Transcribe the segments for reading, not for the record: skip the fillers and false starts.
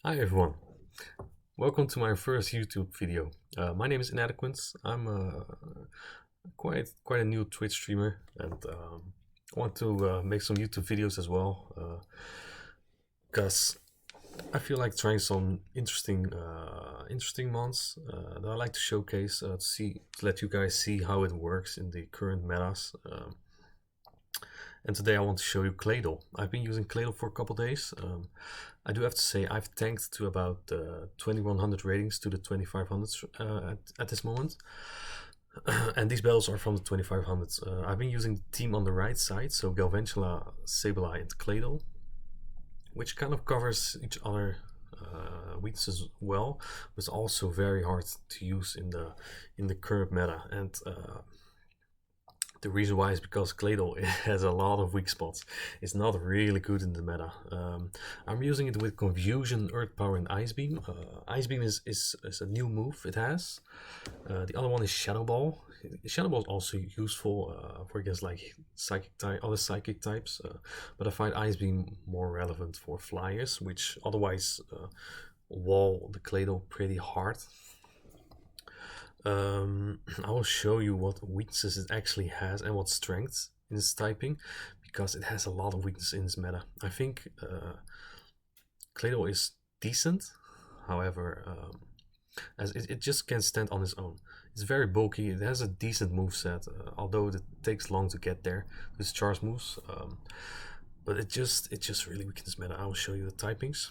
Hi everyone, welcome to my first YouTube video. My name is Inadequate. I'm quite a new Twitch streamer and want to make some YouTube videos as well because I feel like trying some interesting months that I like to showcase to let you guys see how it works in the current metas. And today I want to show you Claydol. I've been using Claydol for a couple days. I do have to say I've tanked to about 2100 ratings to the 2500s at this moment. And these battles are from the 2500s. I've been using the team on the right side, so Galvantula, Sableye, and Claydol, which kind of covers each other weaknesses well, but it's also very hard to use in the current meta. And the reason why is because Claydol has a lot of weak spots. It's not really good in the meta. I'm using it with Confusion, Earth Power, and Ice Beam. Ice Beam is a new move it has. The other one is Shadow Ball. Shadow Ball is also useful for against like other psychic types, but I find Ice Beam more relevant for flyers, which otherwise wall the Claydol pretty hard. I will show you what weaknesses it actually has and what strengths in its typing, because it has a lot of weaknesses in its meta. I think Claydol is decent, however, as it just can't stand on its own. It's very bulky, it has a decent moveset, although it takes long to get there with its charge moves. But it just really weakens meta. I will show you the typings.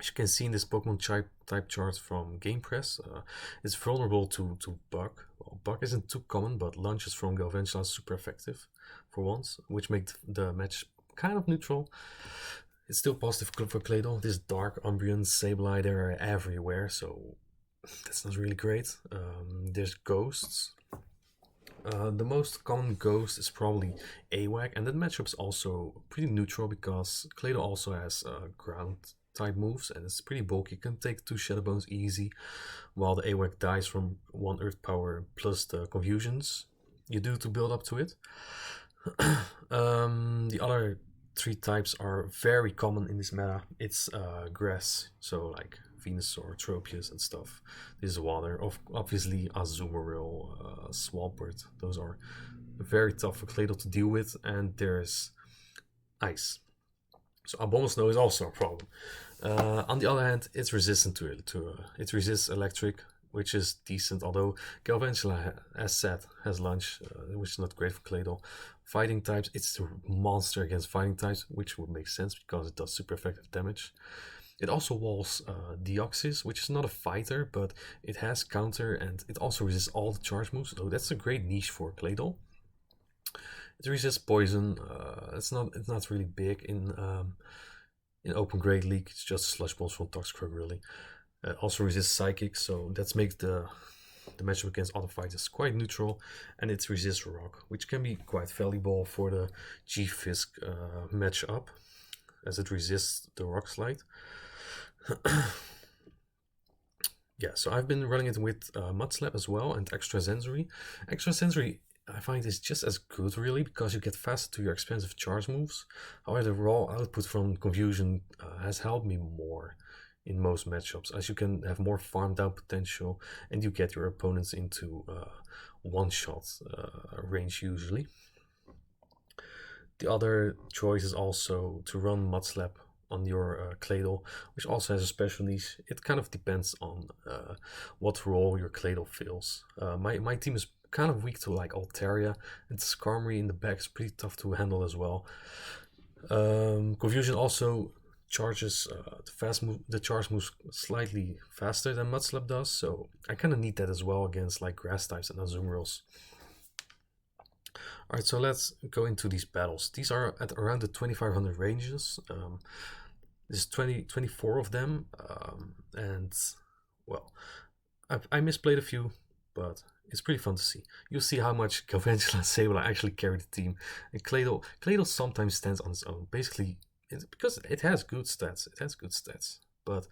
As you can see in this Pokemon type chart from Gamepress, it's vulnerable to Bug. Well, Bug isn't too common, but launches from Galvantula are super effective for once, which makes the match kind of neutral. It's still positive for Claydol. This Dark Umbreon, Sableye, they're everywhere, so that's not really great. There's Ghosts. The most common ghost is probably AWAC, and that matchup is also pretty neutral because Claydol also has ground type moves and it's pretty bulky. You can take 2 Shadow Bones easy, while the AWAC dies from 1 Earth Power plus the confusions you do to build up to it. The other 3 types are very common in this meta. It's grass, so like Venusaur, Tropius and stuff. This is water. Obviously Azumarill, Swampert. Those are very tough for Claydol to deal with. And there's ice. So Abominable Snow is also a problem. On the other hand, it's resistant to it. It resists electric, which is decent. Although Galvantula, as said, has lunge, which is not great for Claydol. Fighting types, it's the monster against fighting types, which would make sense because it does super effective damage. It also walls Deoxys, which is not a fighter, but it has counter and it also resists all the charge moves. So that's a great niche for Claydol. It resists poison. It's not really big in Open Great League. It's just Slush Balls from Toxicroak really. Also resists Psychic, so that makes the matchup against other fighters quite neutral, and it resists Rock, which can be quite valuable for the G-Fisk matchup, as it resists the Rock Slide. Yeah, so I've been running it with Mudslap as well and Extra Sensory. Extra Sensory I find is just as good really, because you get faster to your expensive charge moves. However, the raw output from Confusion has helped me more in most matchups, as you can have more farm down potential and you get your opponents into one-shot range usually. The other choice is also to run Mudslap on your Claydol, which also has a special niche. It kind of depends on what role your Claydol fills. My team is kind of weak to like Altaria, and Skarmory in the back is pretty tough to handle as well. Confusion also charges the charge moves slightly faster than Mudslap does, so I kind of need that as well against like grass types and Azumarils. Alright, so let's go into these battles. These are at around the 2500 ranges. There's 24 of them, and well, I misplayed a few, but it's pretty fun to see. You'll see how much Galvantula and Sableye actually carry the team, and Claydol sometimes stands on its own. Basically, because it has good stats. It has good stats, but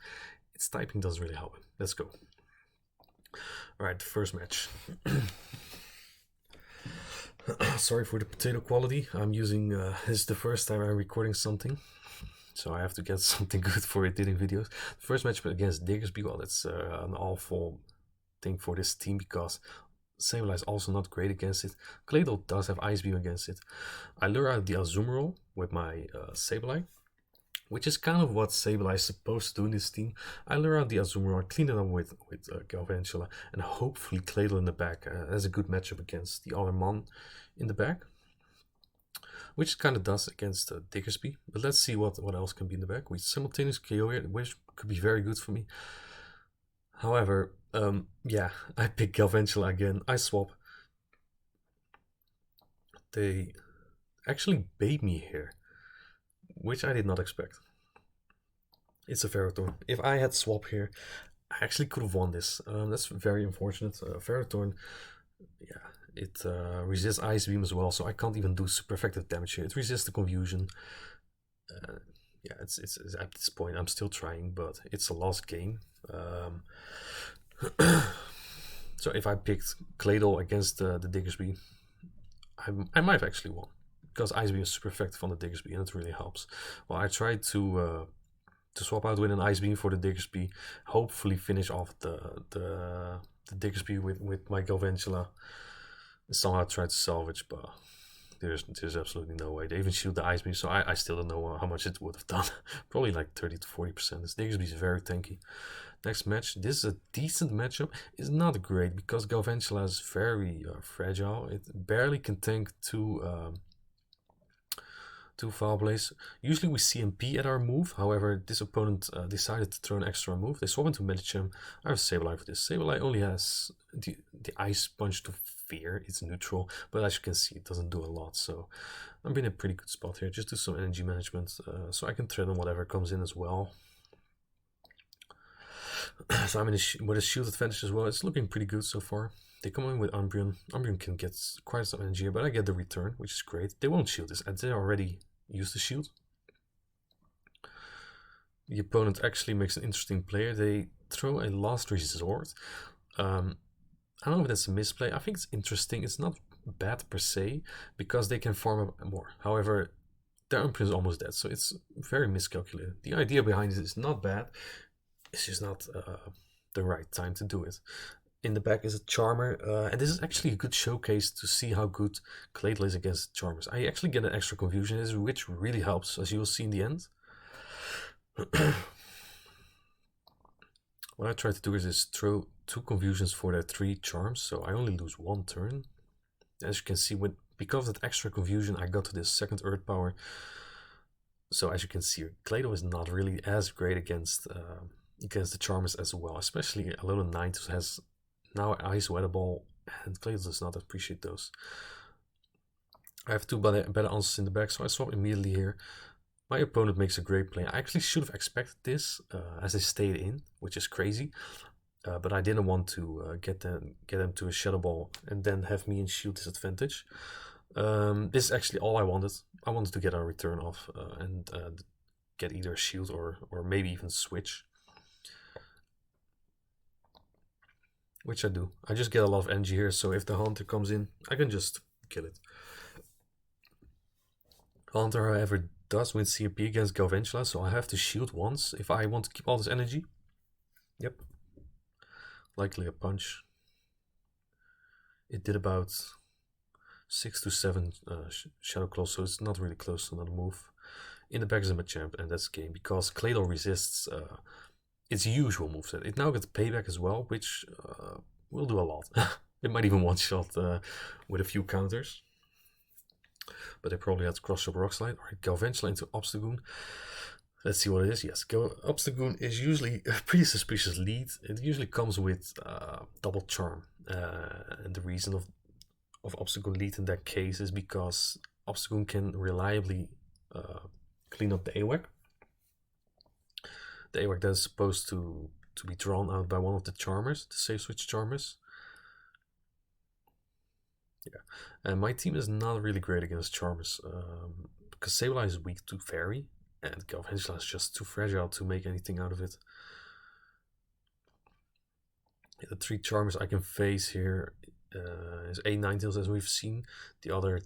its typing doesn't really help it. Let's go. Alright, the first match. Sorry for the potato quality. I'm using this is the first time I'm recording something. so I have to get something good for editing videos. The first match against Diggersby, well, that's an awful thing for this team because Sableye is also not great against it. Claydol does have Ice Beam against it. I lure out the Azumarill with my Sableye, which is kind of what Sableye is supposed to do in this team. I lure out the Azumarill, clean it up with Galvantula, and hopefully Claydol in the back has a good matchup against the other Mon in the back, which it kind of does against Diggersby. But let's see what else can be in the back. We simultaneous KO here, which could be very good for me. However, yeah, I pick Galvantula again. I swap. They actually bait me here, which I did not expect. It's a Ferrothorn. If I had swap here, I actually could have won this. That's very unfortunate. Ferrothorn, yeah, it resists Ice Beam as well, so I can't even do super effective damage here. It resists the confusion. Yeah, it's at this point I'm still trying, but it's a lost game. So if I picked Claydol against the Diggersby, I might have actually won because Ice Beam is super effective on the Diggersby and it really helps. Well, I tried to swap out with an Ice Beam for the Diggersby, hopefully finish off the Diggersby with my Galvantula. Somehow tried to salvage, but there's absolutely no way. They even shield the Ice Beam, so I still don't know how much it would have done. Probably like 30 to 40%. This Diggersby is very tanky. Next match, this is a decent matchup. It's not great because Galvantula is very fragile. It barely can tank two Foul Blaze. Usually we CMP at our move, however this opponent decided to throw an extra move. They swap into Medicham. I have Sableye for this. Sableye only has the Ice Punch to fear. It's neutral, but as you can see it doesn't do a lot, so I'm in a pretty good spot here. Just do some energy management so I can tread on whatever comes in as well. So I'm with a shield advantage as well. It's looking pretty good so far. They come in with Umbreon. Umbreon can get quite some energy here, but I get the return, which is great. They won't shield this, and they already used the shield. The opponent actually makes an interesting play. They throw a last resort. I don't know if that's a misplay. I think it's interesting. It's not bad per se, because they can farm up more. However, their Umbreon is almost dead, so it's very miscalculated. The idea behind it is not bad. It's just not the right time to do it. In the back is a Charmer, and this is actually a good showcase to see how good Claydol is against Charmers. I actually get an extra confusion, which really helps, as you will see in the end. What I try to do is throw 2 confusions for their 3 charms, so I only lose 1 turn. As you can see, because of that extra confusion, I got to this second Earth Power. So as you can see, Claydol is not really as great against the Charmers as well, especially a little 9 has now Ice Weather Ball, and Claydol does not appreciate those. I have 2 better answers in the back, so I swap immediately here. My opponent makes a great play. I actually should have expected this, as they stayed in, which is crazy. But I didn't want to get them to a Shadow Ball and then have me in shield disadvantage. This is actually all I wanted. I wanted to get a return off and get either a shield or maybe even switch. Which I do. I just get a lot of energy here, so if the Hunter comes in, I can just kill it. Hunter, however, does win CMP against Galvantula, so I have to shield once if I want to keep all this energy. Yep. Likely a punch. It did about 6 to 7 Shadow Claws, so it's not really close to another move. In the back is a Machamp, and that's game, because Claydol resists its usual moveset. It now gets payback as well, which will do a lot. It might even one-shot with a few counters. But I probably had to cross up Rock Slide. Alright, Galvantula into Obstagoon. Let's see what it is. Yes, Obstagoon is usually a pretty suspicious lead. It usually comes with double charm. And the reason of Obstagoon lead in that case is because Obstagoon can reliably clean up the AWAC. The AWAC that is supposed to be drawn out by one of the Charmers, the safe switch Charmers. Yeah, and my team is not really great against Charmers, because Sableye is weak to Fairy, and Galvantula is just too fragile to make anything out of it. Yeah, the 3 Charmers I can face here is a Ninetales, as we've seen. The other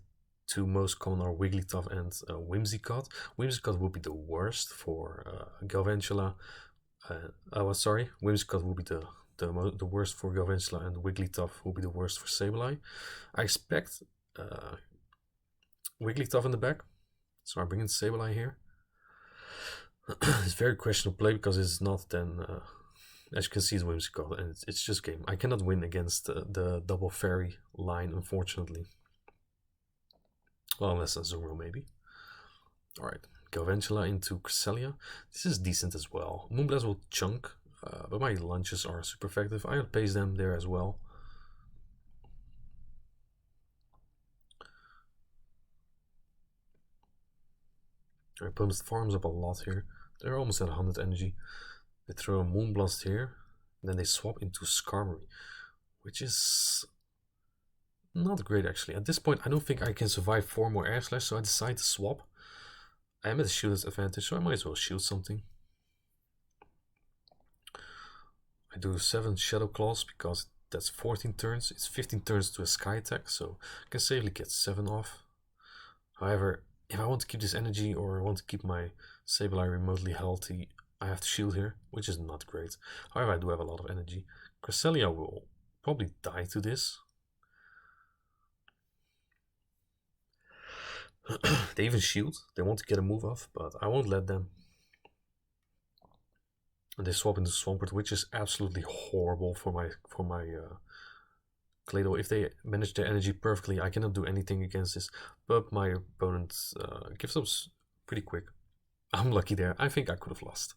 two most common are Wigglytuff and Whimsicott. Whimsicott would be the worst for Galvantula. Sorry, Whimsicott would be the worst for Galvantula, and Wigglytuff will be the worst for Sableye. I expect Wigglytuff in the back, so I bring in Sableye here. It's very questionable play because it's not then, as you can see, it's Whimsicott, and it's just game. I cannot win against the double fairy line, unfortunately. Well, unless Azumarill maybe. Alright, Galvantula into Cresselia. This is decent as well. Moonblast will chunk, but my lunches are super effective. I outpace them there as well. Our opponent farms up a lot here. They're almost at 100 energy. They throw a Moonblast here, and then they swap into Skarmory, which is not great actually. At this point, I don't think I can survive 4 more Air Slash, so I decide to swap. I am at a shielded advantage, so I might as well shield something. I do 7 Shadow Claws because that's 14 turns. It's 15 turns to a Sky attack, so I can safely get 7 off. However, if I want to keep this energy or I want to keep my Sableye remotely healthy, I have to shield here, which is not great. However, I do have a lot of energy. Cresselia will probably die to this. They even shield. They want to get a move off, but I won't let them. And they swap into Swampert, which is absolutely horrible for my Claydol. If they manage their energy perfectly, I cannot do anything against this. But my opponent gives up pretty quick. I'm lucky there. I think I could have lost.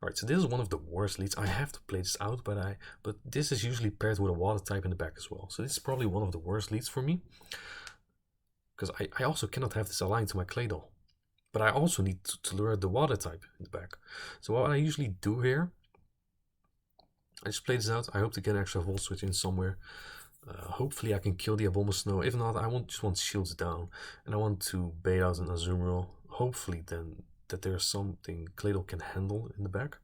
Alright, so this is one of the worst leads. I have to play this out, but this is usually paired with a water type in the back as well. So this is probably one of the worst leads for me. Because I also cannot have this aligned to my Claydol. But I also need to lure the water type in the back. So what I usually do here, I just play this out. I hope to get an extra Volt Switch in somewhere. Hopefully I can kill the Abomasnow. If not, I just want shields down. And I want to bait out an Azumarill. Hopefully then that there's something Claydol can handle in the back.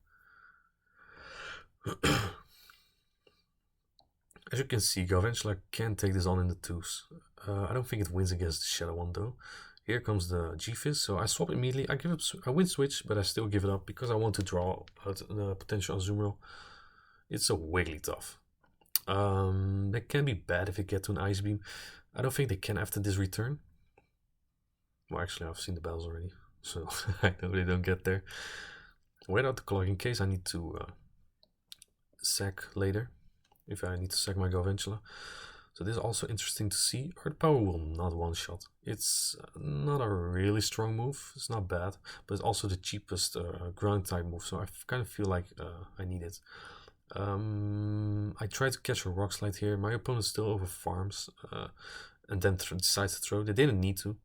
As you can see, Galvantula can take this on in the twos. I don't think it wins against the Shadow one though. Here comes the G-Fizz, so I swap immediately. I win switch, but I still give it up because I want to draw out the potential Azumarill. It's a Wigglytuff. That can be bad if you get to an Ice Beam. I don't think they can after this return. Well, actually, I've seen the battles already, so I know they don't get there. Wait out the clock in case I need to sack later. If I need to sack my Galvantula. So this is also interesting to see. Earth Power will not one-shot. It's not a really strong move. It's not bad, but it's also the cheapest ground type move. So I kind of feel like I need it. I tried to catch a Rock Slide here. My opponent still over farms and then decides to throw. They didn't need to.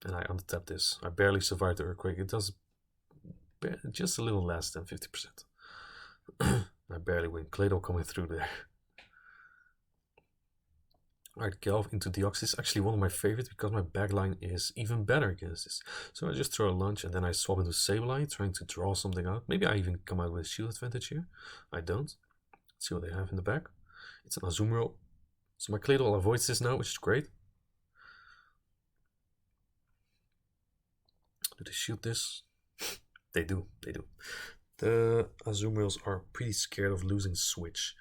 And I untap this. I barely survived the Earthquake. It does just a little less than 50%. I barely win. Claydol coming through there. Alright, Galv into Deoxys. Actually one of my favorites because my backline is even better against this. So I just throw a lunge and then I swap into Sableye, trying to draw something out. Maybe I even come out with a shield advantage here. I don't. Let's see what they have in the back. It's an Azumarill. So my Claydol avoids this now, which is great. Do they shield this? They do. The Azumarills are pretty scared of losing switch,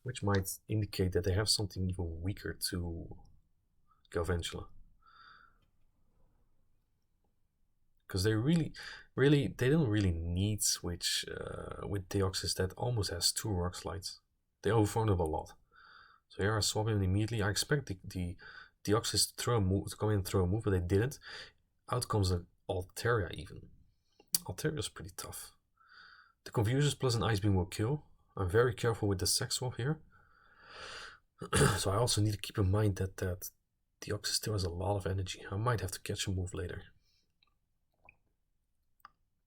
which might indicate that they have something even weaker to Galvantula. Because they they don't really need switch with Deoxys that almost has 2 Rock Slides. They overfarmed up a lot. So here I swap in immediately. I expect the Deoxys to come in and throw a move, but they didn't. Out comes an Altaria even. Altaria is pretty tough. The Confusions plus an Ice Beam will kill. I'm very careful with the Sex Swap here. So I also need to keep in mind that Deoxys still has a lot of energy. I might have to catch a move later.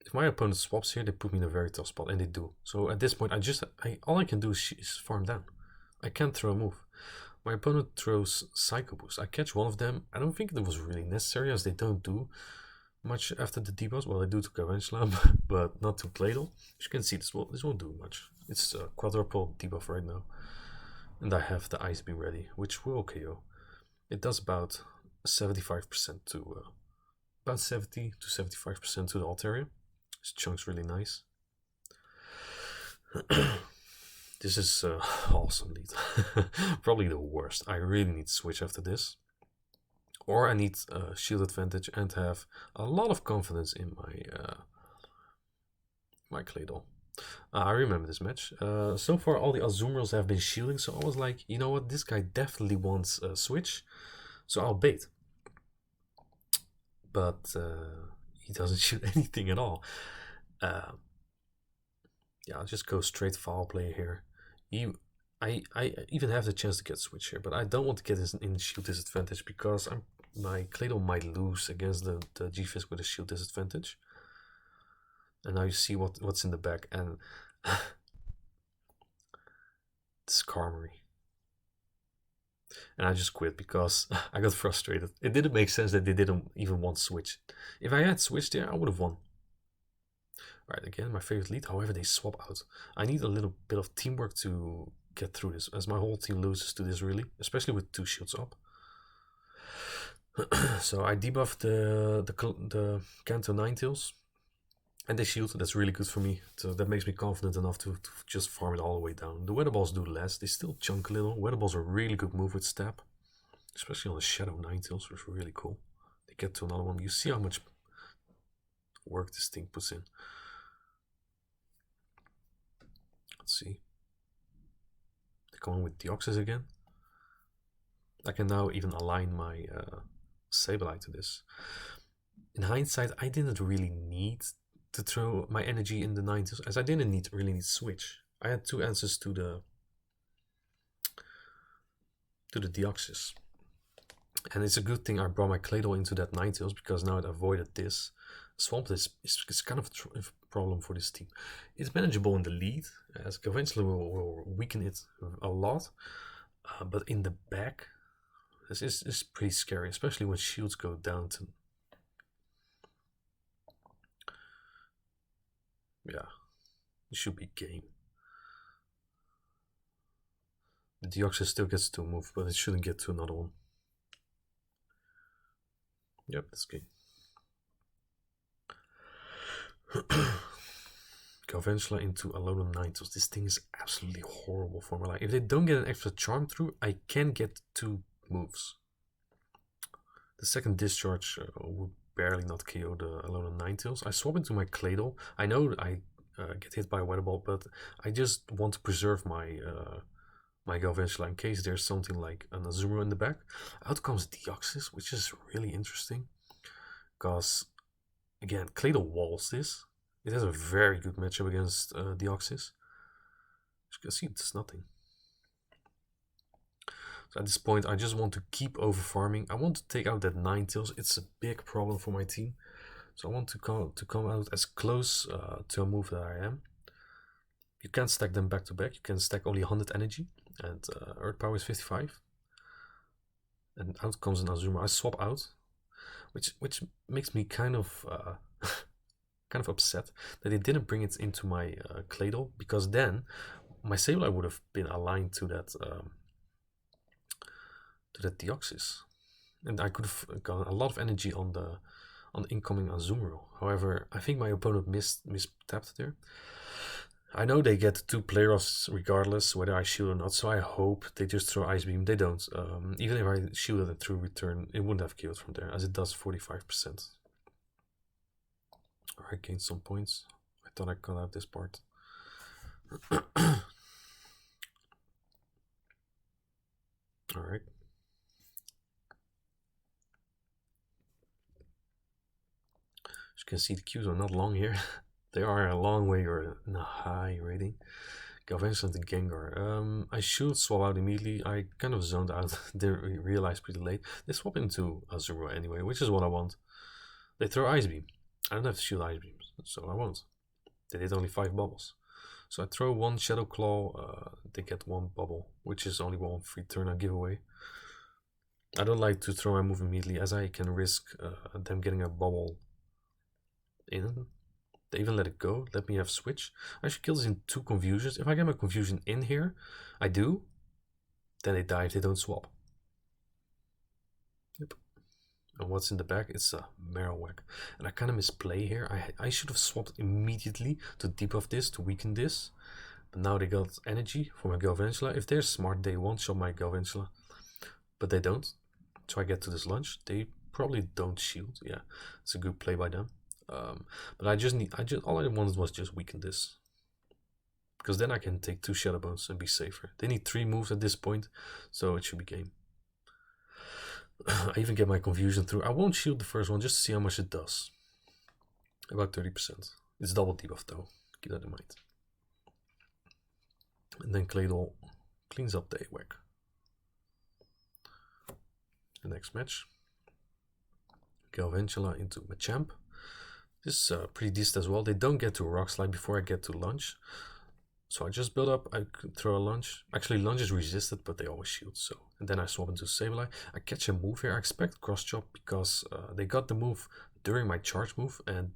If my opponent swaps here, they put me in a very tough spot, and they do. So at this point, all I can do is farm down. I can't throw a move. My opponent throws Psycho Boost. I catch one of them. I don't think it was really necessary, as they don't do much after the debuffs. Well, I do to Gavensla, but not to Claydol. As you can see, this won't do much. It's a quadruple debuff right now. And I have the Ice Beam ready, which will KO. It does about 75% to... about 70 to 75% to the alt area. This chunk's really nice. This is awesome lead. Probably the worst. I really need to switch after this. Or I need shield advantage and have a lot of confidence in my Claydol. I remember this match. So far all the Azumarils have been shielding, so I was like, you know what, this guy definitely wants a switch, so I'll bait. But he doesn't shoot anything at all. Yeah, I'll just go straight foul play here. I even have the chance to get switch here, but I don't want to get this in shield disadvantage because my Claydol might lose against the G-Fisk with a shield disadvantage. And now you see what's in the back, and it's Karmory. And I just quit because I got frustrated. It didn't make sense that they didn't even want switch. If I had switched there, I would have won. Right, again, my favorite lead. However, they swap out. I need a little bit of teamwork to get through this, as my whole team loses to this really, especially with 2 shields up. So I debuffed the Kanto Ninetales, and they shield. That's really good for me. So that makes me confident enough to just farm it all the way down. The Weather Balls do less. They still chunk a little. Weather Balls are a really good move with stab, especially on the Shadow Ninetales, which is really cool. They get to another one. You see how much work this thing puts in. Let's see. They come on with Deoxys again. I can now even align my Sableye to this. In hindsight, I didn't really need to throw my energy in the Ninetales, as I didn't really need switch. I had 2 answers to the Deoxys. And it's a good thing I brought my Claydol into that Ninetales, because now it avoided this. Swamp is kind of a problem for this team. It's manageable in the lead, as eventually will weaken it a lot. But in the back, this is pretty scary, especially when shields go down to... Yeah, it should be game. The Deoxys still gets to move, but it shouldn't get to another one. Yep, that's game. Galvantula into Alolan Ninetales. This thing is absolutely horrible for me. Like, if they don't get an extra charm through, I can get 2 moves. The second discharge would barely not KO the Alolan Ninetales. I swap into my Claydol. I know I get hit by a Weather Ball, but I just want to preserve my my Galvantula in case there's something like an Azumarill in the back. Out comes Deoxys, which is really interesting, because again, Claydol walls this. It has a very good matchup against Deoxys. As you can see, it does nothing. So at this point, I just want to keep over farming. I want to take out that Ninetales. It's a big problem for my team. So I want to come out as close to a move that I am. You can't stack them back to back. You can stack only 100 energy, and Earth Power is 55. And out comes an Azumarill. I swap out, which makes me kind of upset that they didn't bring it into my Claydol, because then my Sableye would have been aligned to that Deoxys, and I could have got a lot of energy on the incoming Azumarill. However, I think my opponent mistapped there. I know they get 2 play-offs regardless whether I shield or not, so I hope they just throw Ice Beam. They don't. Even if I shielded it through return, it wouldn't have killed from there, as it does 45%. Alright, gained some points. I thought I cut out this part. Alright. As you can see, the queues are not long here. They are a long way or in a high rating. Galvantula and Gengar. I should swap out immediately. I kind of zoned out. Didn't realize pretty late. They swap into Azumarill anyway, which is what I want. They throw Ice Beam. I don't have to shoot Ice Beams, so I won't. They did only 5 bubbles. So I throw 1 Shadow Claw, they get 1 bubble, which is only 1 free turn I give away. I don't like to throw my move immediately, as I can risk them getting a bubble in. They even let it go. Let me have switch. I should kill this in 2 confusions. If I get my confusion in here, I do. Then they die if they don't swap. Yep. And what's in the back? It's a Marowak. And I kind of misplay here. I should have swapped immediately to debuff this, to weaken this. But now they got energy for my Galvantula. If they're smart, they won't show my Galvantula. But they don't. So I get to this lunge. They probably don't shield. Yeah, it's a good play by them. But all I wanted was just weaken this. Because then I can take 2 Shadow Bones and be safer. They need 3 moves at this point, so it should be game. I even get my confusion through. I won't shield the first one just to see how much it does. About 30%. It's double debuff though, keep that in mind. And then Claydol cleans up the AWAC. The next match. Galvantula into Machamp. This is pretty decent as well. They don't get to Rock Slide before I get to Lunge. So I just build up, I could throw a Lunge. Actually, Lunge is resisted, but they always shield. So, and then I swap into Sableye. I catch a move here. I expect Cross Chop because they got the move during my charge move, and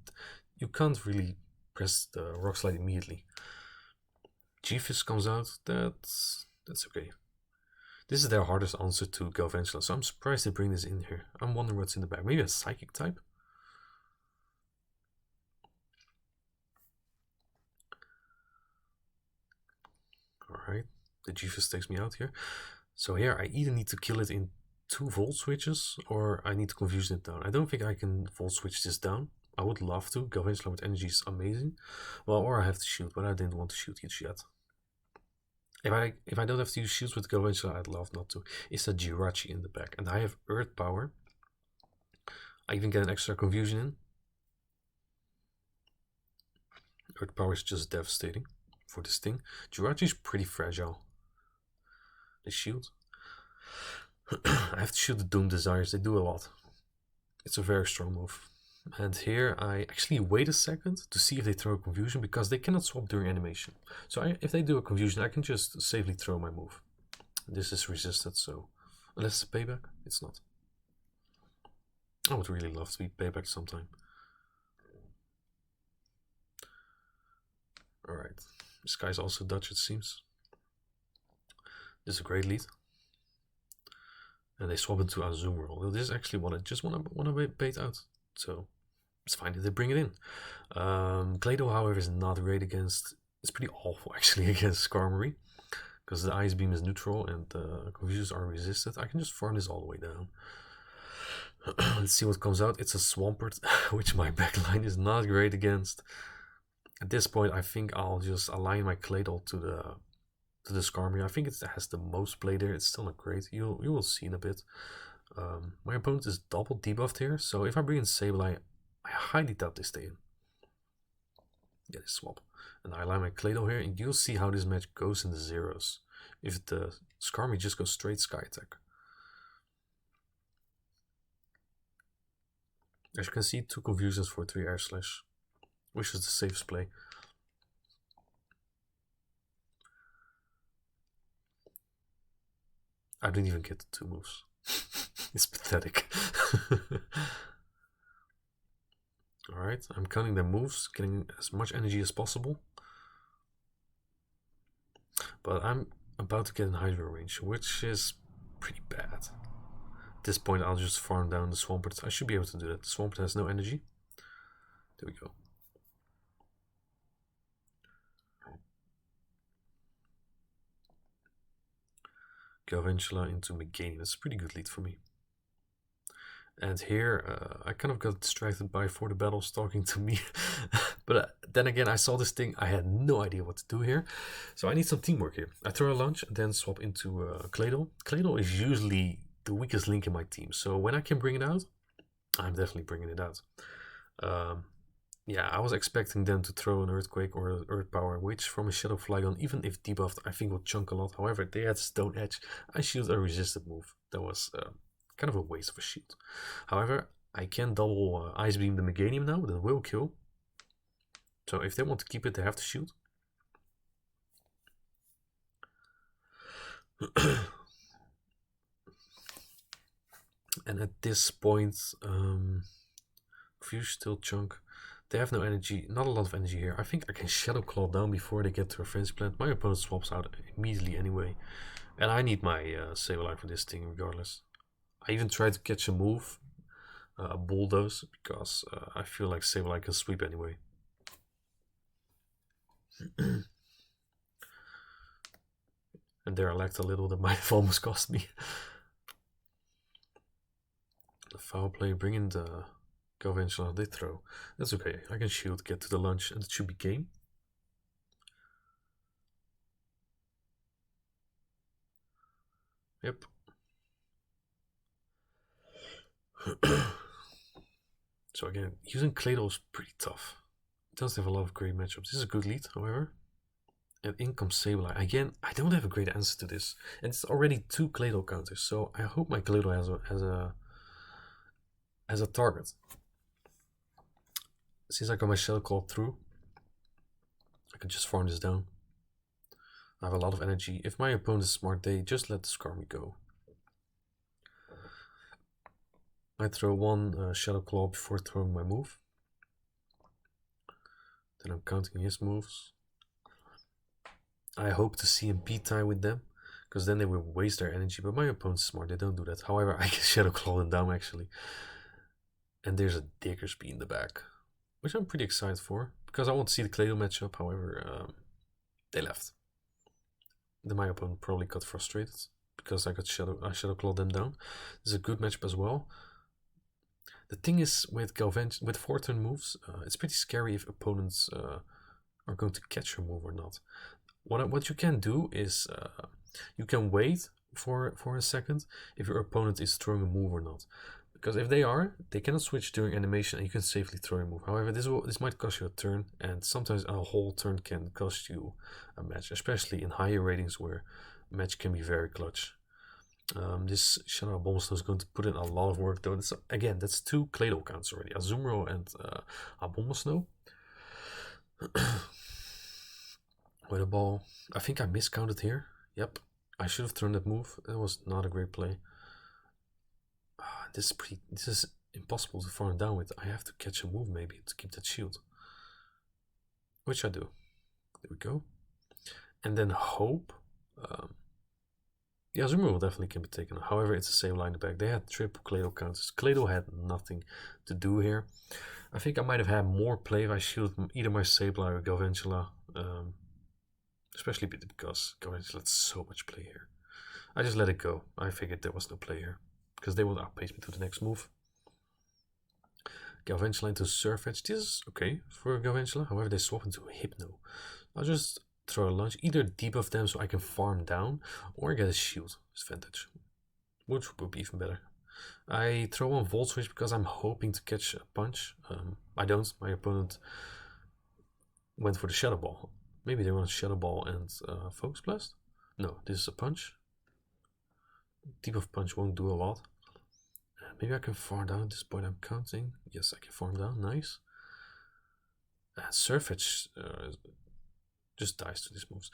you can't really press the Rock Slide immediately. G-Fist comes out. That's okay. This is their hardest answer to Galvantula, so I'm surprised they bring this in here. I'm wondering what's in the back. Maybe a Psychic type? Alright, the G-Fist takes me out here. So here I either need to kill it in 2 Volt Switches, or I need to confusion it down. I don't think I can Volt Switch this down. I would love to. Galvantula with energy is amazing. Well, or I have to shoot, but I didn't want to shoot it yet. If I don't have to use shields with Galvantula, I'd love not to. It's a Jirachi in the back, and I have Earth Power. I even get an extra confusion in. Earth Power is just devastating for this thing. Jirachi is pretty fragile. The shield. I have to shoot the Doom Desires. They do a lot. It's a very strong move. And here I actually wait a second to see if they throw a confusion, because they cannot swap during animation. So if they do a confusion, I can just safely throw my move. This is resisted, so unless it's a payback, it's not. I would really love to be payback sometime. Alright, this guy's also Dutch, it seems. This is a great lead. And they swap into Azumarill. This is actually what I just want to bait out. So it's fine if they bring it in. Claydol, however, is not great against. It's pretty awful actually against Skarmory, because the Ice Beam is neutral and the confusions are resisted. I can just farm this all the way down. Let's see what comes out. It's a Swampert, which my backline is not great against. At this point, I think I'll just align my Claydol to the Skarmory. I think it has the most play there. It's still not great. You will see in a bit. My opponent is double debuffed here, so if I bring in Sableye, I highly doubt they stay in. Yeah, they swap. And I align my Claydol here, and you'll see how this match goes in the zeros. If the Skarmory just goes straight Sky Attack. As you can see, 2 confusions for 3 Air Slash, which is the safest play. I didn't even get the 2 moves. It's pathetic. Alright, I'm counting their moves, getting as much energy as possible. But I'm about to get in Hydro range, which is pretty bad. At this point, I'll just farm down the Swampert. I should be able to do that. The Swampert has no energy. There we go. Galvantula into Meganium. That's a pretty good lead for me. And here, I kind of got distracted by For the Battles talking to me. But then again, I saw this thing. I had no idea what to do here. So I need some teamwork here. I throw a launch and then swap into Claydol. Claydol is usually the weakest link in my team. So when I can bring it out, I'm definitely bringing it out. Yeah, I was expecting them to throw an Earthquake or Earth Power, which from a Shadow Flygon, even if debuffed, I think will chunk a lot. However, they had Stone Edge. I shield a resisted move. That was kind of a waste of a shield. However, I can double Ice Beam the Meganium now. That will kill. So if they want to keep it, they have to shoot. And at this point, Fuse still chunk. They have no energy, not a lot of energy here. I think I can Shadow Claw down before they get to a Frenzy Plant. My opponent swaps out immediately anyway. And I need my Sableye for this thing regardless. I even tried to catch a move, a Bulldoze, because I feel like Sableye can sweep anyway. And there I lagged a little, that might have almost cost me. The foul play, bring in the Galvantula, they throw. That's okay, I can shield, get to the lunge, and it should be game. Yep. So again, using Claydol is pretty tough. It doesn't have a lot of great matchups. This is a good lead, however. And in comes Sableye. Again, I don't have a great answer to this. And it's already 2 Claydol counters, so I hope my Claydol has a target. Since I got my Shadow Claw through, I can just farm this down. I have a lot of energy. If my opponent is smart, they just let the Skarmy go. I throw one Shadow Claw before throwing my move. Then I'm counting his moves. I hope to CMP tie with them, because then they will waste their energy, but my opponent's smart, they don't do that. However, I can Shadow Claw them down actually. And there's a Diggersby in the back, which I'm pretty excited for, because I want to see the Claydol matchup. However, they left. Then my opponent probably got frustrated, because I Shadow Claw them down. This is a good matchup as well. The thing is, with with 4-turn moves, it's pretty scary if opponents are going to catch your move or not. What you can do is you can wait for a second if your opponent is throwing a move or not. Because if they are, they cannot switch during animation and you can safely throw a move. However, this might cost you a turn, and sometimes a whole turn can cost you a match, especially in higher ratings where a match can be very clutch. This Shadow Abomasnow is going to put in a lot of work though. Again, that's 2 Claydol counts already, Azumarill and Abomasnow. With a ball, I think I miscounted here. Yep, I should have thrown that move. That was not a great play. This is impossible to farm down with. I have to catch a move maybe to keep that shield, which I do. There we go, and then hope. Yeah, Azumarill definitely can be taken. However, it's the same line in the back. They had triple Claydol counters. Claydol had nothing to do here. I think I might have had more play if I shielded either my Sableye or Galvantula. Especially because Galvantula had so much play here. I just let it go. I figured there was no play here, because they would outpace me to the next move. Galvantula into Surf Edge. This is okay for Galvantula. However, they swap into Hypno. I'll just throw a lunge, either debuff them so I can farm down, or get a shield. It's vintage, which would be even better. I throw on Volt Switch because I'm hoping to catch a punch. I don't. My opponent went for the Shadow Ball. Maybe they want Shadow Ball and Focus Blast? No, this is a punch. Debuff punch won't do a lot. Maybe I can farm down at this point. I'm counting. Yes, I can farm down. Nice. Surf Edge just dies to these moves.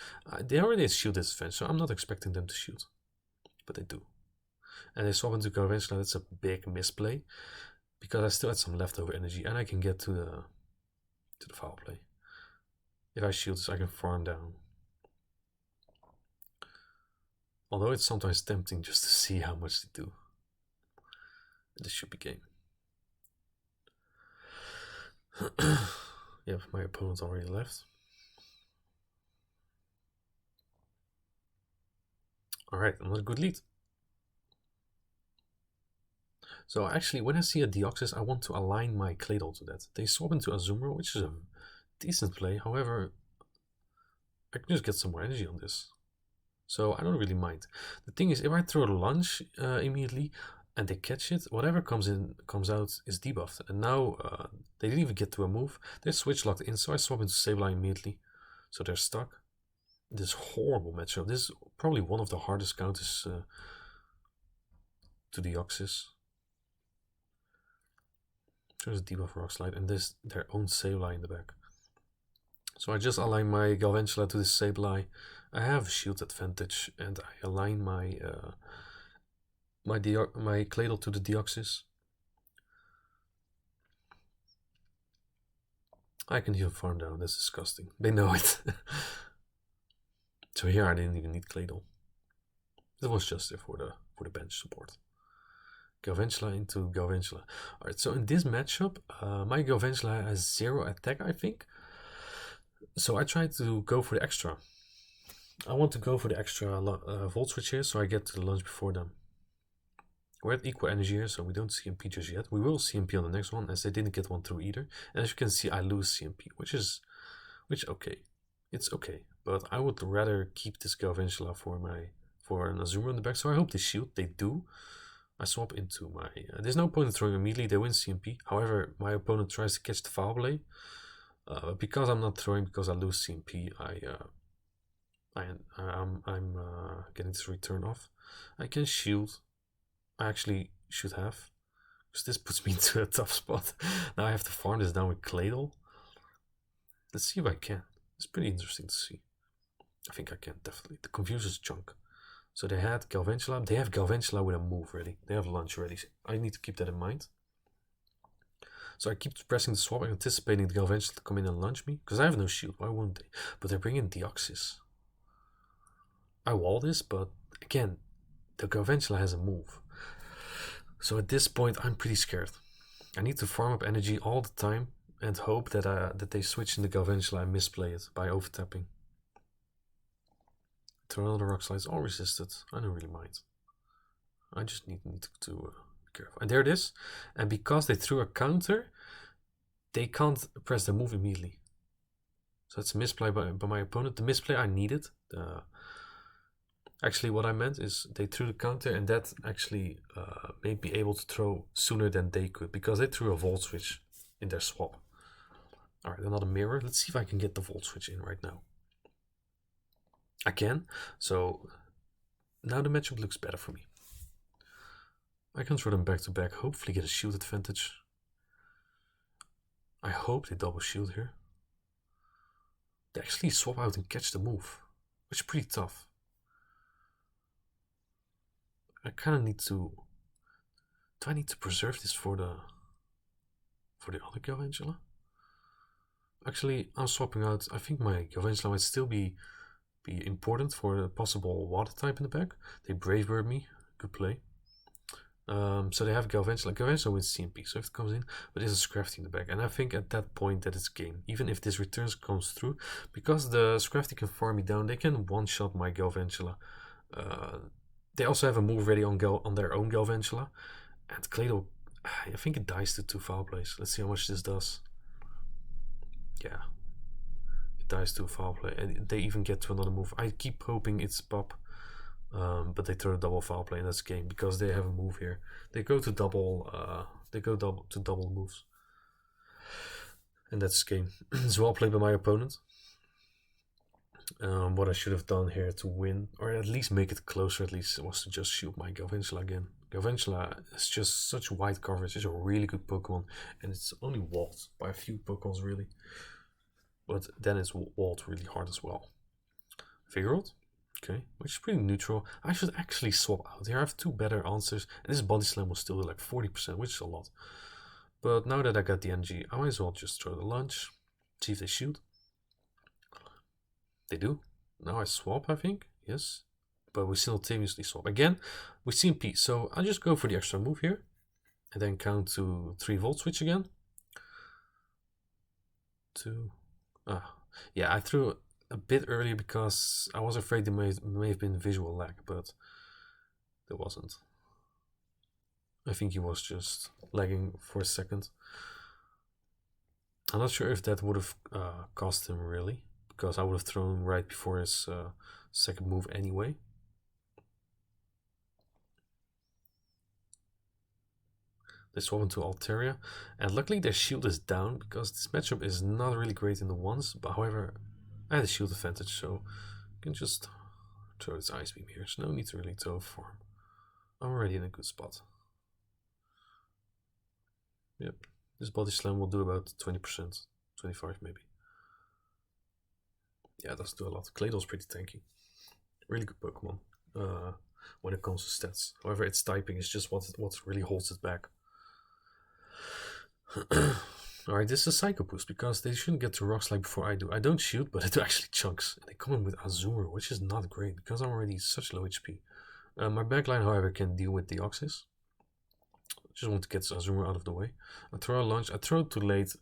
They already shield this defense, so I'm not expecting them to shield. But they do. And they swap into Galvantula. That's a big misplay, because I still had some leftover energy and I can get to the foul play. If I shield this, I can farm down. Although it's sometimes tempting just to see how much they do. This should be game. Yep, my opponent already left. Alright, another good lead. So actually, when I see a Deoxys, I want to align my Claydol to that. They swap into Azumarill, which is a decent play. However, I can just get some more energy on this, so I don't really mind. The thing is, if I throw a lunge immediately and they catch it, whatever comes out is debuffed. And now they didn't even get to a move. They're switch locked in, so I swap into Sableye immediately. So they're stuck. This horrible matchup. This is probably one of the hardest counters to Deoxys. There's a debuff Rock Slide and this their own Sableye in the back. So I just align my Galvantula to this Sableye. I have shield advantage, and I align my my Claydol to the Deoxys. I can heal farm down, that's disgusting. They know it. So here I didn't even need Claydol. It was just there for the bench support. Galvantula into Galvantula. Alright, so in this matchup, my Galvantula has 0 attack, I think. So I tried to go for the extra. I want to go for the extra volt switch here, so I get to the launch before them. We're at equal energy here, so we don't CMP just yet. We will CMP on the next one, as they didn't get one through either. And as you can see, I lose CMP, which okay. It's okay, but I would rather keep this Galvantula for an Azumarill in the back. So I hope they shield. They do. I swap into my. There's no point in throwing immediately. They win CMP. However, my opponent tries to catch the foul play. Because I'm not throwing, because I lose CMP, I'm getting this return off. I can shield. I actually should have, because this puts me into a tough spot. Now I have to farm this down with Claydol. Let's see if I can. It's pretty interesting to see. I think I can, definitely. The Confucius chunk. So they had Galvantula. They have Galvantula with a move ready. They have lunch ready. I need to keep that in mind. So I keep pressing the swap, anticipating the Galvantula to come in and lunge me. Because I have no shield. Why wouldn't they? But they're bringing Deoxys. I wall this, but again, the Galvantula has a move. So at this point, I'm pretty scared. I need to farm up energy all the time and hope that they switch in the Galvantula and misplay it by overtapping. Throw another rock slide, all resisted. I don't really mind. I just need to be careful. And there it is. And because they threw a counter, they can't press the move immediately. So it's a misplay by my opponent. The misplay I needed. Actually, what I meant is they threw the counter, and that actually made me able to throw sooner than they could, because they threw a volt switch in their swap. Alright, another mirror. Let's see if I can get the volt switch in right now. I can. So now the matchup looks better for me. I can throw them back to back, hopefully get a shield advantage. I hope they double shield here. They actually swap out and catch the move, which is pretty tough. I kind of need to. Do I need to preserve this for the other Galvantula? Actually, I'm swapping out. I think my Galvantula might still be important for a possible water type in the back. They Brave Bird me. Good play. So they have Galvantula. Galvantula with CMP, so if it comes in, but there's a Scrafty in the back. And I think at that point that it's game. Even if this returns comes through, because the Scrafty can farm me down, they can one-shot my Galvantula. They also have a move ready on their own Galvantula. And Claydol, I think it dies to 2 foul plays. Let's see how much this does. Yeah. It dies to a foul play. And they even get to another move. I keep hoping it's pop. But they throw a double foul play in this game because they have a move here. They go to double. Double moves, and that's game. It's well played by my opponent. What I should have done here to win, or at least make it closer, at least was to just shoot my Galvantula again. Galvantula is just such wide coverage. It's a really good Pokemon, and it's only walled by a few Pokemons really. But then it's walled really hard as well. Vigoroth. Okay, which is pretty neutral. I should actually swap out here. I have 2 better answers, and this body slam will still do like 40%, which is a lot. But now that I got the energy, I might as well just throw the lunge, see if they shoot. They do. Now I swap, I think. Yes, but we simultaneously swap again with CMP. So I'll just go for the extra move here, and then count to 3 volt switch again. 2. Yeah, I threw a bit earlier because I was afraid there may have been visual lag, but there wasn't. I think he was just lagging for a second. I'm not sure if that would have cost him really, because I would have thrown right before his second move anyway. They swap into Altaria, and luckily their shield is down because this matchup is not really great in the ones, but however I had a shield advantage, so I can just throw this Ice Beam here. There's no need to really throw farm. I'm already in a good spot. Yep, this body slam will do about 20%, 25 maybe. Yeah, it doesn't do a lot. Claydol's pretty tanky. Really good Pokemon when it comes to stats. However, its typing is just what really holds it back. Alright, this is a Psycho Boost because they shouldn't get to rocks like before I do. I don't shoot, but it actually chunks. And they come in with Azure, which is not great because I'm already such low HP. My backline, however, can deal with Deoxys. Just want to get Azure out of the way. I throw a launch. I throw too late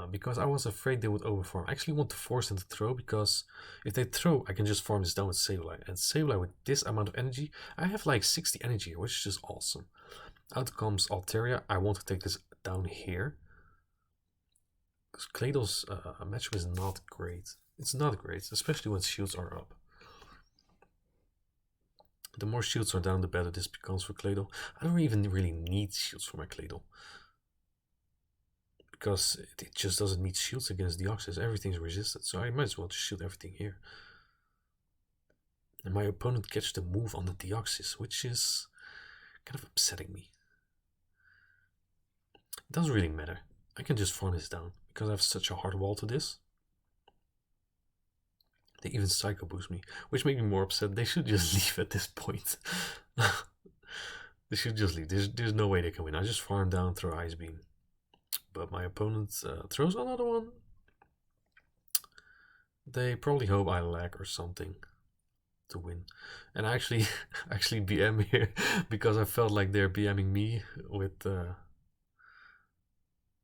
because I was afraid they would overfarm. I actually want to force them to throw because if they throw, I can just farm this down with Sableye. And Sableye with this amount of energy, I have like 60 energy here, which is just awesome. Out comes Altaria. I want to take this down here. Because Claydol's matchup is not great. It's not great, especially when shields are up. The more shields are down, the better this becomes for Claydol. I don't even really need shields for my Claydol. Because it just doesn't need shields against Deoxys. Everything's resisted, so I might as well just shield everything here. And my opponent gets the move on the Deoxys, which is kind of upsetting me. It doesn't really matter. I can just farm this down because I have such a hard wall to this. They even Psycho Boost me, which made me more upset. They should just leave at this point. They should just leave. There's no way they can win. I just farm down, throw Ice Beam. But my opponent throws another one. They probably hope I lag or something to win. And I actually BM here because I felt like they're BMing me with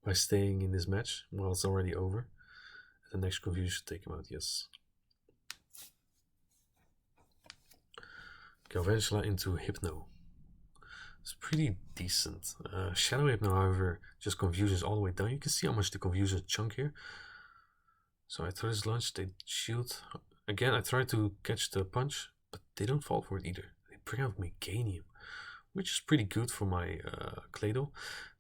by staying in this match. Well, it's already over. The next confusion should take him out, yes. Galvantula into Hypno. It's pretty decent. Shadow Hypno, however, just confuses all the way down. You can see how much the confuses chunk here. So I throw this launch, they shield. Again, I try to catch the punch, but they don't fall for it either. They bring out Meganium, which is pretty good for my Claydol.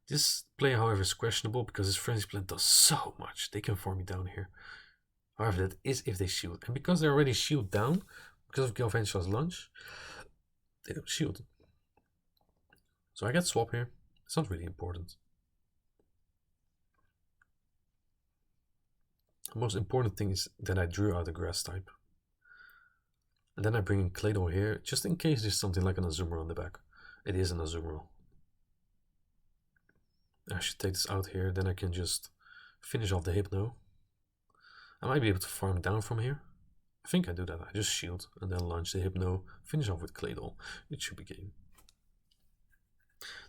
This play, however, is questionable because his Frenzy Plant does so much. They can farm me down here. However, that is if they shield. And because they're already shield down, because of Galvantula's launch, they don't shield. So I get swap here. It's not really important. The most important thing is that I drew out a grass type. And then I bring in Claydol here, just in case there's something like an Azumarill on the back. It is an Azumarill. I should take this out here, then I can just finish off the Hypno. I might be able to farm down from here. I think I do that. I just shield and then launch the Hypno, finish off with Claydol. It should be game.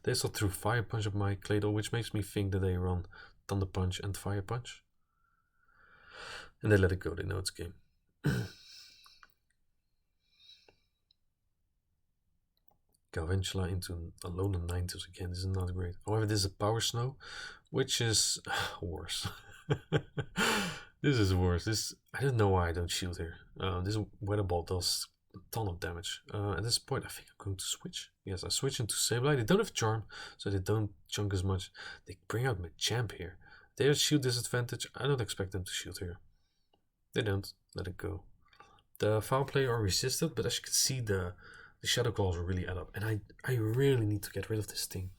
They also threw Fire Punch at my Claydol, which makes me think that they run Thunder Punch and Fire Punch. And they let it go, they know it's game. Galvantula into Alolan Ninetales again. This is not great. However, this is a Power Snow, which is worse. This is worse. I don't know why I don't shield here. This Weather Ball does a ton of damage. At this point, I think I'm going to switch. Yes, I switch into Sableye. They don't have Charm, so they don't chunk as much. They bring out Machamp here. They have shield disadvantage. I don't expect them to shield here. They don't. Let it go. The Foul Play are resisted, but as you can see, the Shadow Claws will really add up. And I really need to get rid of this thing.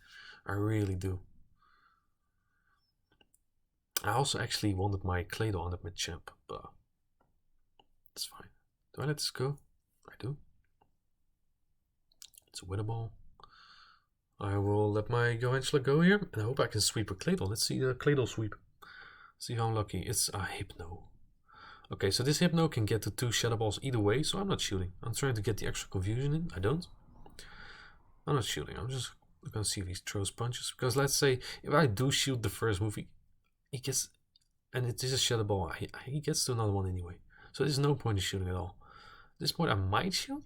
I really do. I also actually wanted my Claydol on Machamp, but it's fine. Do I let this go? I do. It's a Weather Ball. I will let my Galvantula go here, and I hope I can sweep a Claydol. Let's see the Claydol sweep. See how I'm lucky. It's a Hypno. Okay, so this Hypno can get to 2 Shadow Balls either way, so I'm not shooting. I'm trying to get the extra confusion in. I don't. I'm not shooting. I'm just gonna see if he throws punches. Because let's say if I do shoot the first move, he gets, and it is a Shadow Ball, he gets to another one anyway. So there's no point in shooting at all. At this point, I might shoot.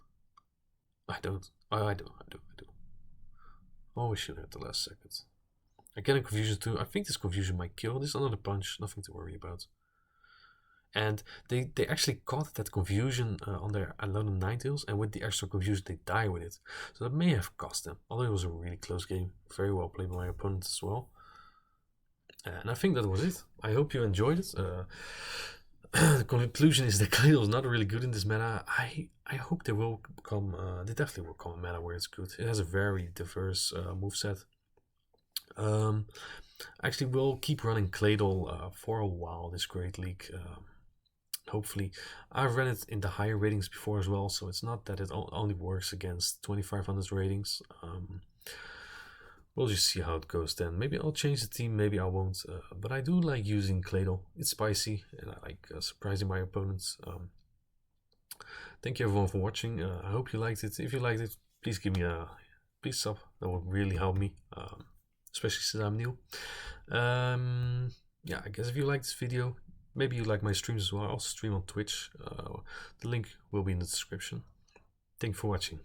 I don't. I do. Always shoot at the last second. I get a confusion too. I think this confusion might kill. This is another punch. Nothing to worry about. And they actually caught that confusion on their Alolan Ninetales, and with the extra confusion they die with it. So that may have cost them, although it was a really close game. Very well played by my opponent as well. And I think that was it. I hope you enjoyed it. The conclusion is that Claydol is not really good in this meta. I hope they will come. They definitely will come a meta where it's good. It has a very diverse moveset. Actually, we'll keep running Claydol for a while. This Great League. Hopefully, I've ran it in the higher ratings before as well, so it's not that it only works against 2500 ratings. we'll just see how it goes then. Maybe I'll change the team, maybe I won't. But I do like using Claydol. It's spicy, and I like surprising my opponents. Thank you everyone for watching. I hope you liked it. If you liked it, please give me a sub. That would really help me, especially since I'm new. Yeah, I guess if you like this video, maybe you like my streams as well. I also stream on Twitch. The link will be in the description. Thank you for watching.